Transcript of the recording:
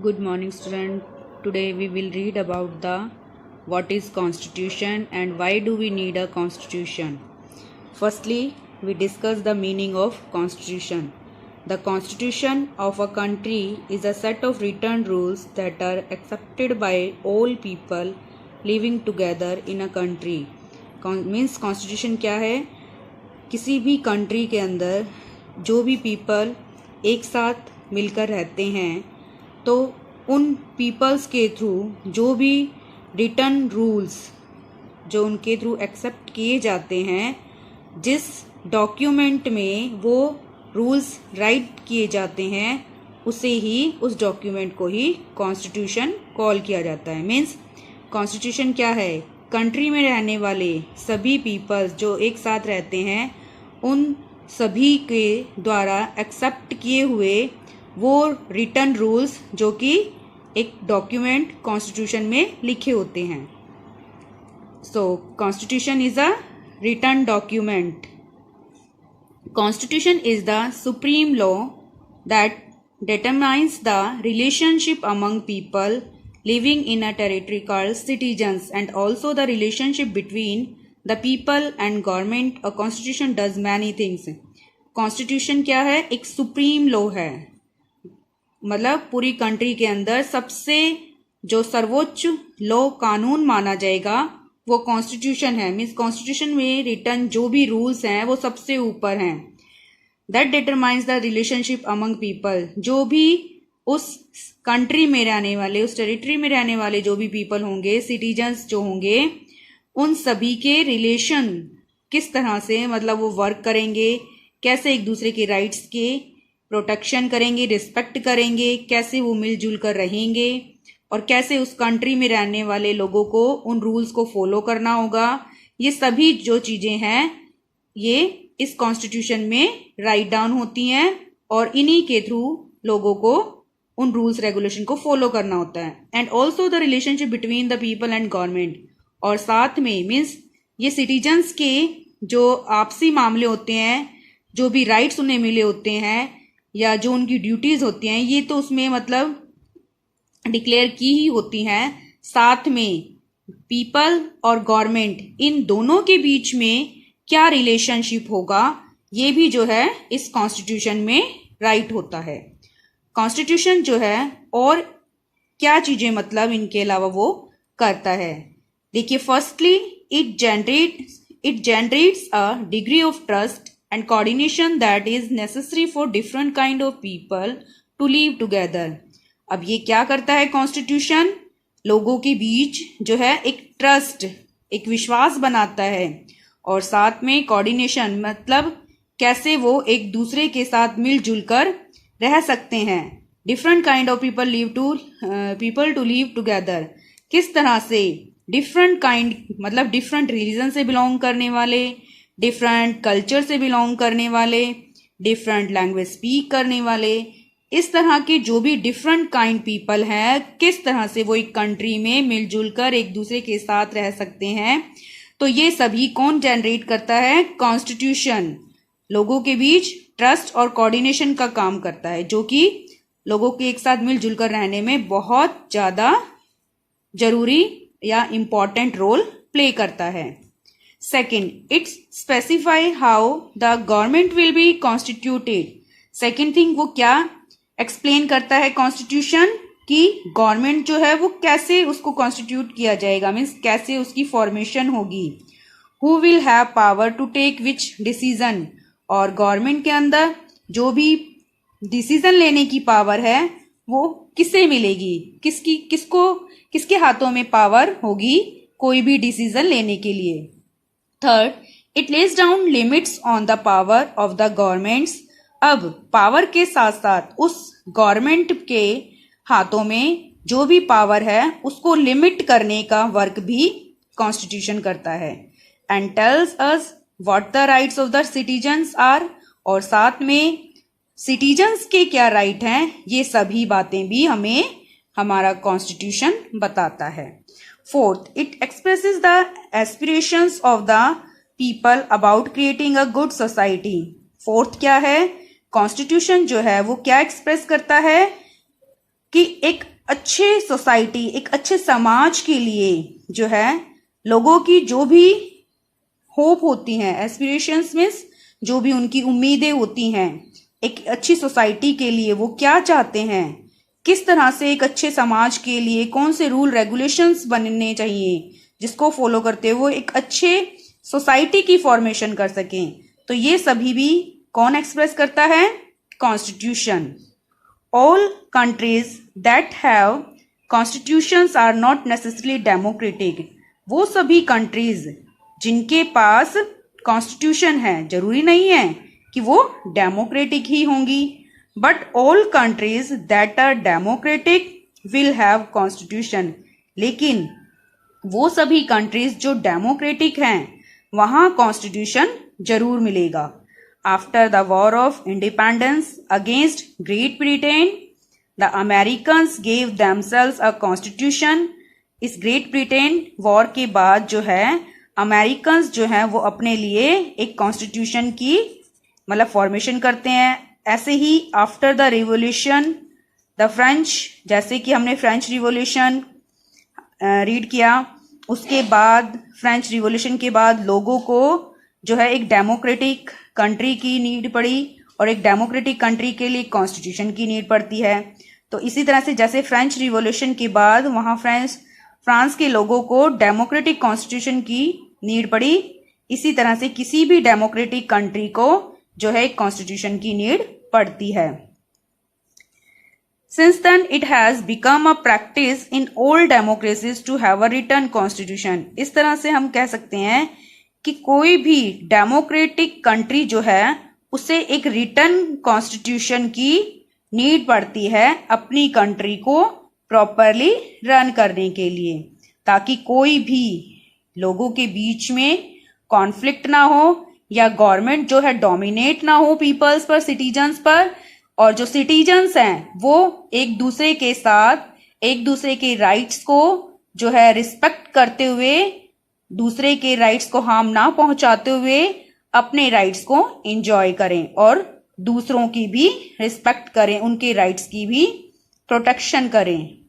Good morning, student. Today we will read about the what is constitution and why do we need a constitution. Firstly, we discuss the meaning of constitution. The constitution of a country is a set of written rules that are accepted by all people living together in a country. Means constitution क्या है? किसी भी country के अंदर जो भी people एक साथ मिलकर रहते हैं तो उन पीपल्स के थ्रू जो भी रिटन रूल्स जो उनके थ्रू एक्सेप्ट किए जाते हैं, जिस डॉक्यूमेंट में वो रूल्स राइट किए जाते हैं, उसे ही उस डॉक्यूमेंट को ही कॉन्स्टिट्यूशन कॉल किया जाता है। मीन्स कॉन्स्टिट्यूशन क्या है? कंट्री में रहने वाले सभी पीपल्स जो एक साथ रहते हैं उन सभी के द्वारा एक्सेप्ट किए हुए वो रिटन रूल्स जो कि एक डॉक्यूमेंट कॉन्स्टिट्यूशन में लिखे होते हैं। So constitution is a written document. Constitution is the supreme law that determines the relationship among people living in a territory called citizens and also the relationship between the people and government. A constitution does many things. Constitution क्या है? एक supreme law है, मतलब पूरी country के अंदर सबसे जो सर्वोच्च लॉ कानून माना जाएगा वो कॉन्स्टिट्यूशन है। मीन्स कॉन्स्टिट्यूशन में रिटन जो भी रूल्स हैं वो सबसे ऊपर हैं। That determines the relationship among people. जो भी उस कंट्री में रहने वाले, उस टेरिटरी में रहने वाले जो भी पीपल होंगे, सिटीजन्स जो होंगे, उन सभी के रिलेशन किस तरह से, मतलब वो वर्क करेंगे, कैसे एक दूसरे के राइट्स के प्रोटेक्शन करेंगे, रिस्पेक्ट करेंगे, कैसे वो मिलजुल कर रहेंगे और कैसे उस कंट्री में रहने वाले लोगों को उन रूल्स को फॉलो करना होगा। ये सभी जो चीज़ें हैं ये इस कॉन्स्टिट्यूशन में राइट डाउन होती हैं और इन्हीं के थ्रू लोगों को उन रूल्स रेगुलेशन को फॉलो करना होता है। And also the relationship between the people and government. और साथ में मीन्स ये सिटीजन्स के जो आपसी मामले होते हैं, जो भी राइट्स उन्हें मिले होते हैं या जो उनकी ड्यूटीज होती हैं, ये तो उसमें मतलब डिक्लेयर की ही होती हैं। साथ में पीपल और गवर्नमेंट इन दोनों के बीच में क्या रिलेशनशिप होगा ये भी जो है इस कॉन्स्टिट्यूशन में राइट होता है। कॉन्स्टिट्यूशन जो है और क्या चीजें मतलब इनके अलावा वो करता है। देखिए, firstly it generates a degree of trust and coordination that is necessary for different kind of people to live together. अब ये क्या करता है कॉन्स्टिट्यूशन? लोगों के बीच जो है एक ट्रस्ट, एक विश्वास बनाता है और साथ में कोऑर्डिनेशन, मतलब कैसे वो एक दूसरे के साथ मिलजुल कर रह सकते हैं। Different kind of people to live together. किस तरह से? डिफरेंट काइंड मतलब डिफरेंट रिलीजन से बिलोंग करने वाले, डिफरेंट कल्चर से बिलोंग करने वाले, डिफरेंट लैंग्वेज स्पीक करने वाले, इस तरह के जो भी डिफरेंट काइंड पीपल हैं, किस तरह से वो एक कंट्री में मिलजुल कर एक दूसरे के साथ रह सकते हैं। तो ये सभी कौन जनरेट करता है? कॉन्स्टिट्यूशन लोगों के बीच ट्रस्ट और कोऑर्डिनेशन का काम करता है, जो कि लोगों के एक साथ मिलजुल कर रहने में बहुत ज़्यादा जरूरी या इम्पॉर्टेंट रोल प्ले करता है। Second, it specify how the government will be constituted. Second thing, वो क्या एक्सप्लेन करता है कॉन्स्टिट्यूशन कि गवर्नमेंट जो है वो कैसे उसको कॉन्स्टिट्यूट किया जाएगा, मीन्स कैसे उसकी फॉर्मेशन होगी। Who will have power to take which decision? और गवर्नमेंट के अंदर जो भी डिसीजन लेने की पावर है वो किसे मिलेगी, किसके हाथों में पावर होगी कोई भी डिसीजन लेने के लिए। Third, it lays down limits on the power of the governments. अब पावर के साथ साथ उस गवर्नमेंट के हाथों में जो भी पावर है उसको लिमिट करने का वर्क भी कॉन्स्टिट्यूशन करता है। And tells us what the rights of the citizens are. और साथ में सिटीजन्स के क्या राइट हैं, ये सभी बातें भी हमें हमारा कॉन्स्टिट्यूशन बताता है। Fourth, it expresses the aspirations of the people about creating a good society. Fourth क्या है? कॉन्स्टिट्यूशन जो है वो क्या एक्सप्रेस करता है कि एक अच्छे सोसाइटी, एक अच्छे समाज के लिए जो है लोगों की जो भी होप होती हैं, एस्पिरेशंस मीन्स जो भी उनकी उम्मीदें होती हैं एक अच्छी सोसाइटी के लिए, वो क्या चाहते हैं, किस तरह से एक अच्छे समाज के लिए कौन से रूल रेगुलेशंस बनने चाहिए जिसको फॉलो करते हुए वो एक अच्छे सोसाइटी की फॉर्मेशन कर सकें, तो ये सभी भी कौन एक्सप्रेस करता है? Constitution. All countries that have constitutions are not necessarily democratic. वो सभी कंट्रीज जिनके पास कॉन्स्टिट्यूशन है जरूरी नहीं है कि वो डेमोक्रेटिक ही होंगी, but all countries that are democratic will have constitution. लेकिन वो सभी कंट्रीज जो डेमोक्रेटिक हैं वहां कॉन्स्टिट्यूशन जरूर मिलेगा। After the war of independence against great Britain the Americans gave themselves a constitution. इस ग्रेट ब्रिटेन वॉर के बाद जो है अमेरिकन्स जो हैं वो अपने लिए एक कॉन्स्टिट्यूशन की मतलब फॉर्मेशन करते हैं। ऐसे ही after the revolution the French, जैसे कि हमने फ्रेंच रिवॉल्यूशन रीड किया, उसके बाद फ्रेंच रिवॉल्यूशन के बाद लोगों को जो है एक डेमोक्रेटिक कंट्री की नीड पड़ी और एक डेमोक्रेटिक कंट्री के लिए कॉन्स्टिट्यूशन की नीड पड़ती है। तो इसी तरह से जैसे फ्रेंच रिवॉल्यूशन के बाद वहाँ फ्रांस के लोगों को डेमोक्रेटिक कॉन्स्टिट्यूशन की नीड पड़ी, इसी तरह से किसी भी डेमोक्रेटिक कंट्री को जो है एक कॉन्स्टिट्यूशन की नीड पड़ती है। Since then, it has become a practice in all democracies to have a written constitution. इस तरह से हम कह सकते हैं कि कोई भी डेमोक्रेटिक कंट्री जो है उसे एक रिटन कॉन्स्टिट्यूशन की नीड पड़ती है अपनी कंट्री को प्रॉपरली रन करने के लिए, ताकि कोई भी लोगों के बीच में कॉन्फ्लिक्ट ना हो या गवर्नमेंट जो है डोमिनेट ना हो पीपल्स पर, सिटीजन्स पर, और जो सिटीजन्स हैं वो एक दूसरे के साथ एक दूसरे के राइट्स को जो है रिस्पेक्ट करते हुए, दूसरे के राइट्स को हार्म ना पहुंचाते हुए अपने राइट्स को एंजॉय करें और दूसरों की भी रिस्पेक्ट करें, उनके राइट्स की भी प्रोटेक्शन करें।